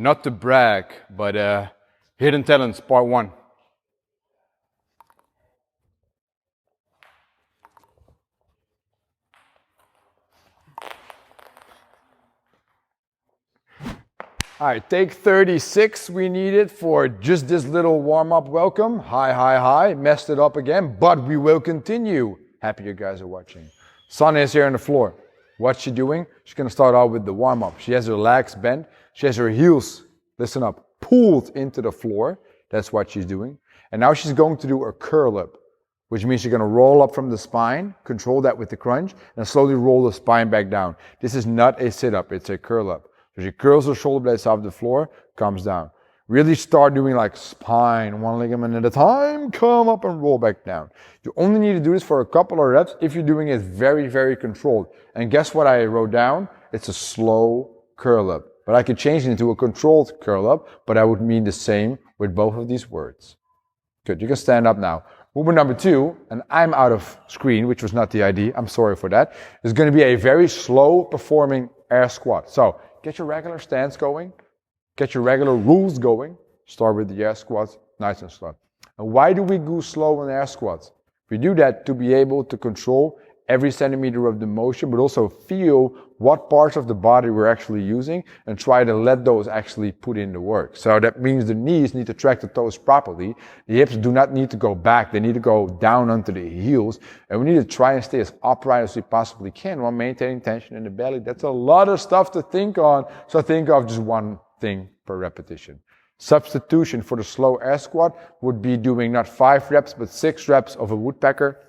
not to brag, but hidden talents part 1. All right, take 36 we needed for just this little warm-up welcome. Hi, messed it up again, but we will continue. Happy you guys are watching. Sana is here on the floor. What's she doing? She's gonna start out with the warm-up. She has her legs bent, she has her heels, listen up, pulled into the floor. That's what she's doing. And now she's going to do a curl up, which means she's gonna roll up from the spine, control that with the crunch, and slowly roll the spine back down. This is not a sit-up, it's a curl up. So she curls her shoulder blades off the floor, comes down. Really start doing like spine, one ligament at a time, come up and roll back down. You only need to do this for a couple of reps if you're doing it very, very controlled. And guess what I wrote down? It's a slow curl up. But I could change it into a controlled curl up, but I would mean the same with both of these words. Good, you can stand up now. Movement number 2, and I'm out of screen, which was not the idea, I'm sorry for that, is going to be a very slow performing air squat. So get your regular stance going, get your regular rules going, start with the air squats, nice and slow. And why do we go slow in air squats? We do that to be able to control every centimeter of the motion, but also feel what parts of the body we're actually using and try to let those actually put in the work. So that means the knees need to track the toes properly. The hips do not need to go back. They need to go down onto the heels. And we need to try and stay as upright as we possibly can while maintaining tension in the belly. That's a lot of stuff to think on. So think of just one thing per repetition. Substitution for the slow air squat would be doing not 5 reps, but 6 reps of a woodpecker.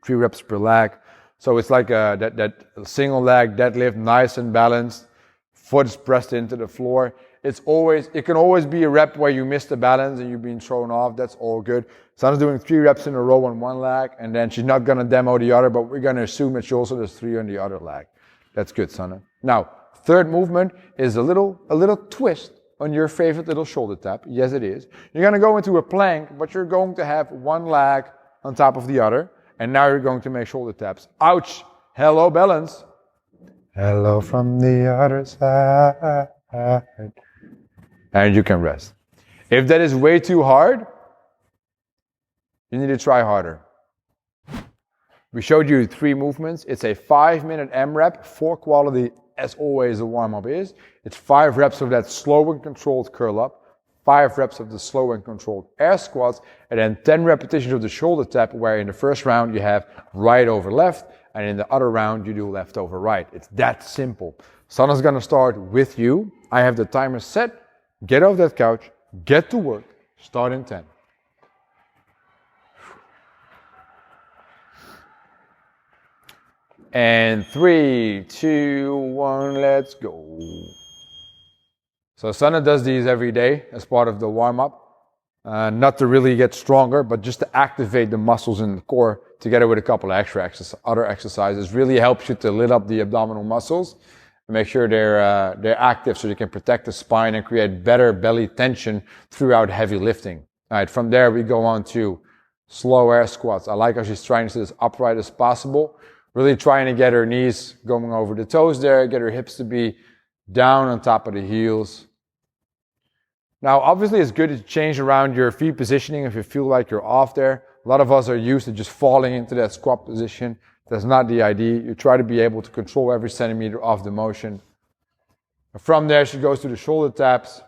3 reps per leg. So it's like that single leg deadlift, nice and balanced, foot is pressed into the floor. It can always be a rep where you miss the balance and you're being thrown off. That's all good. Sana's doing 3 reps in a row on one leg, and then she's not gonna demo the other, but we're gonna assume that she also does 3 on the other leg. That's good, Sana. Now, third movement is a little twist on your favorite little shoulder tap. Yes, it is. You're gonna go into a plank, but you're going to have one leg on top of the other. And now you're going to make shoulder taps. Ouch! Hello, balance. Hello from the other side. And you can rest. If that is way too hard, you need to try harder. We showed you 3 movements. It's a 5-minute AMRAP for quality, as always the warm-up is. It's 5 reps of that slow and controlled curl up. 5 reps of the slow and controlled air squats, and then 10 repetitions of the shoulder tap, where in the first round you have right over left, and in the other round you do left over right. It's that simple. Sana's gonna start with you. I have the timer set. Get off that couch, get to work, start in 10. And 3, 2, 1, let's go. So Sana does these every day as part of the warm-up, not to really get stronger, but just to activate the muscles in the core together with a couple of other exercises. Really helps you to lit up the abdominal muscles and make sure they're active so you can protect the spine and create better belly tension throughout heavy lifting. All right, from there we go on to slow air squats. I like how she's trying to sit as upright as possible, really trying to get her knees going over the toes there, get her hips to be down on top of the heels. Now, obviously, it's good to change around your feet positioning if you feel like you're off there. A lot of us are used to just falling into that squat position. That's not the idea. You try to be able to control every centimeter of the motion. From there, she goes to the shoulder taps.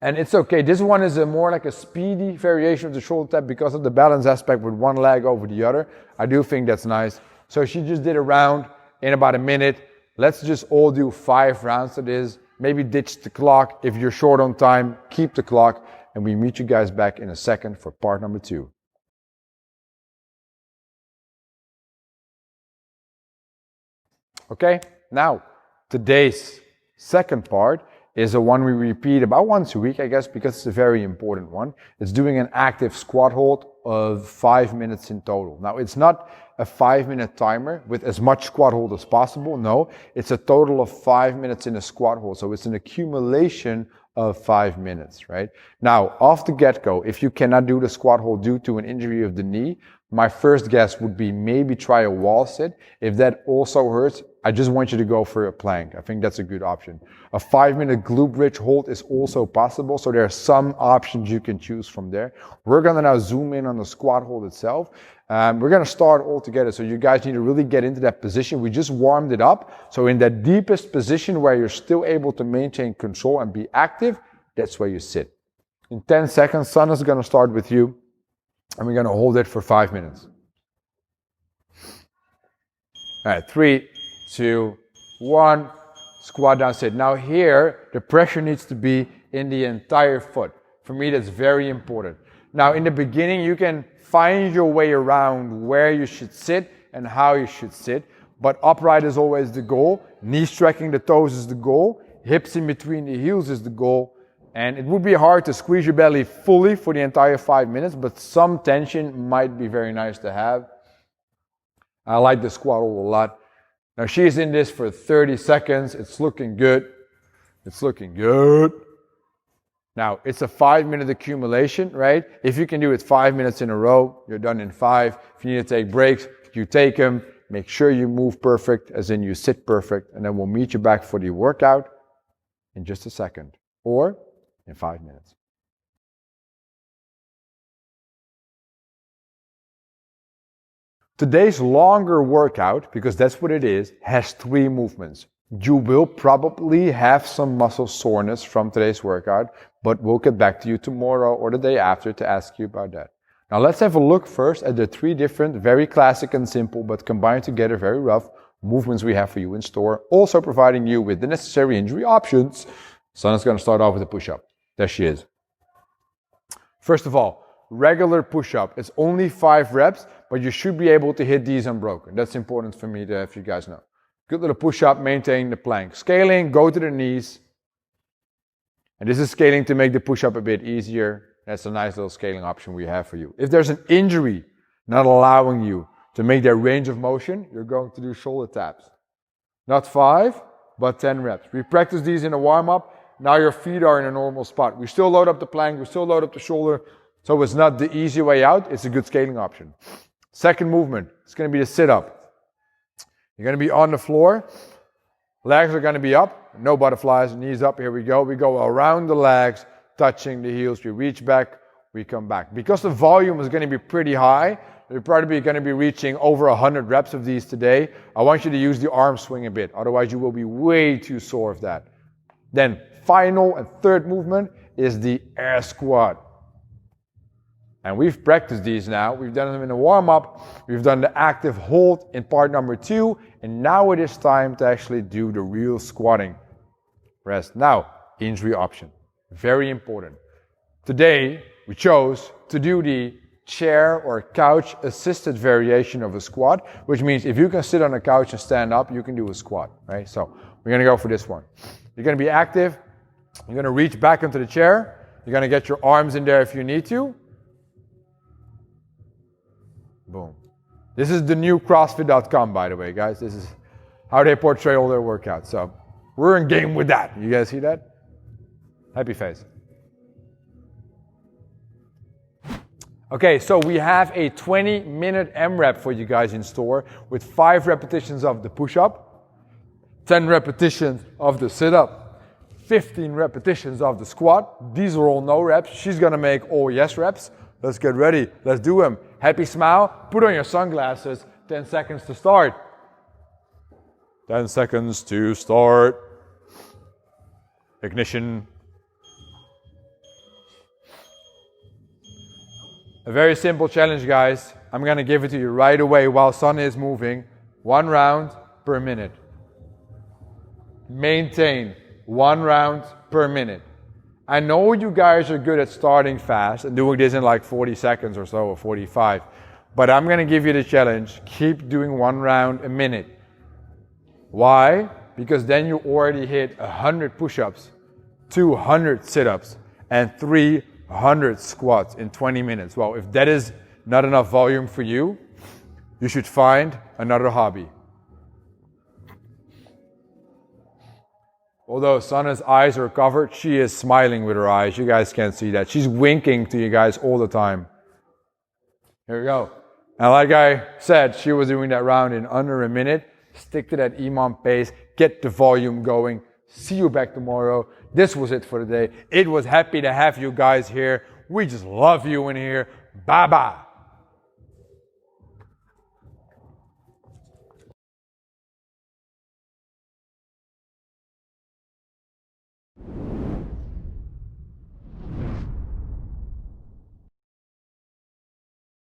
And it's okay. This one is more like a speedy variation of the shoulder tap because of the balance aspect with one leg over the other. I do think that's nice. So she just did a round in about a minute. Let's just all do 5 rounds of this. Maybe ditch the clock. If you're short on time, keep the clock. And we meet you guys back in a second for part number 2. Okay, now today's second part is a one we repeat about once a week, I guess, because it's a very important one. It's doing an active squat hold of 5 minutes in total. Now, it's not a 5-minute timer with as much squat hold as possible. No, it's a total of 5 minutes in a squat hold. So it's an accumulation of 5 minutes, right? Now, off the get-go, if you cannot do the squat hold due to an injury of the knee, my first guess would be maybe try a wall sit. If that also hurts, I just want you to go for a plank. I think that's a good option. A 5-minute glute bridge hold is also possible, so there are some options you can choose from there. We're gonna now zoom in on the squat hold itself. We're gonna start all together, so you guys need to really get into that position. We just warmed it up, so in that deepest position where you're still able to maintain control and be active, that's where you sit. In 10 seconds, Sanna's gonna start with you, and we're gonna hold it for 5 minutes. All right, 3, 2, 1, squat down, sit. Now here, the pressure needs to be in the entire foot. For me, that's very important. Now in the beginning, you can find your way around where you should sit and how you should sit, but upright is always the goal. Knees tracking the toes is the goal. Hips in between the heels is the goal. And it would be hard to squeeze your belly fully for the entire 5 minutes, but some tension might be very nice to have. I like the squat hold a lot. Now she's in this for 30 seconds. It's looking good. It's looking good. Now it's a 5-minute accumulation, right? If you can do it 5 minutes in a row, you're done in 5. If you need to take breaks, you take them. Make sure you move perfect, as in you sit perfect, and then we'll meet you back for the workout in just a second, or in 5 minutes. Today's longer workout, because that's what it is, has 3 movements. You will probably have some muscle soreness from today's workout, but we'll get back to you tomorrow or the day after to ask you about that. Now let's have a look first at the 3 different, very classic and simple, but combined together very rough movements we have for you in store, also providing you with the necessary injury options. Sanna's going to start off with a push-up. There she is. First of all, regular push-up. It's only 5 reps, but you should be able to hit these unbroken. That's important for me to have you guys know. Good little push-up, maintain the plank. Scaling, go to the knees. And this is scaling to make the push-up a bit easier. That's a nice little scaling option we have for you. If there's an injury not allowing you to make that range of motion, you're going to do shoulder taps. Not 5, but 10 reps. We practice these in a warm-up. Now your feet are in a normal spot. We still load up the plank, we still load up the shoulder. So it's not the easy way out, it's a good scaling option. Second movement, it's going to be the sit-up. You're going to be on the floor. Legs are going to be up. No butterflies, knees up. Here we go. We go around the legs, touching the heels. We reach back, we come back. Because the volume is going to be pretty high, we're probably going to be reaching over 100 reps of these today. I want you to use the arm swing a bit. Otherwise, you will be way too sore of that. Then, final and third movement is the air squat. And we've practiced these now. We've done them in a warm-up. We've done the active hold in part number 2. And now it is time to actually do the real squatting. Rest. Now, injury option. Very important. Today, we chose to do the chair or couch assisted variation of a squat, which means if you can sit on a couch and stand up, you can do a squat, right? So we're going to go for this one. You're going to be active. You're going to reach back into the chair. You're going to get your arms in there if you need to. Boom. This is the new CrossFit.com, by the way, guys. This is how they portray all their workouts. So we're in game with that. You guys see that? Happy face. Okay, so we have a 20-minute AMRAP for you guys in store with 5 repetitions of the push-up, 10 repetitions of the sit-up, 15 repetitions of the squat. These are all no reps. She's going to make all yes reps. Let's get ready. Let's do them. Happy smile. Put on your sunglasses. 10 seconds to start. 10 seconds to start. Ignition. A very simple challenge, guys. I'm going to give it to you right away while Sun is moving. 1 round per minute. Maintain 1 round per minute. I know you guys are good at starting fast and doing this in like 40 seconds or so, or 45. But I'm going to give you the challenge. Keep doing 1 round a minute. Why? Because then you already hit 100 push-ups, 200 sit-ups, and 300 squats in 20 minutes. Well, if that is not enough volume for you, you should find another hobby. Although Sanna's eyes are covered, she is smiling with her eyes. You guys can't see that. She's winking to you guys all the time. Here we go. And like I said, she was doing that round in under a minute. Stick to that Imam pace. Get the volume going. See you back tomorrow. This was it for today. It was happy to have you guys here. We just love you in here. Bye-bye.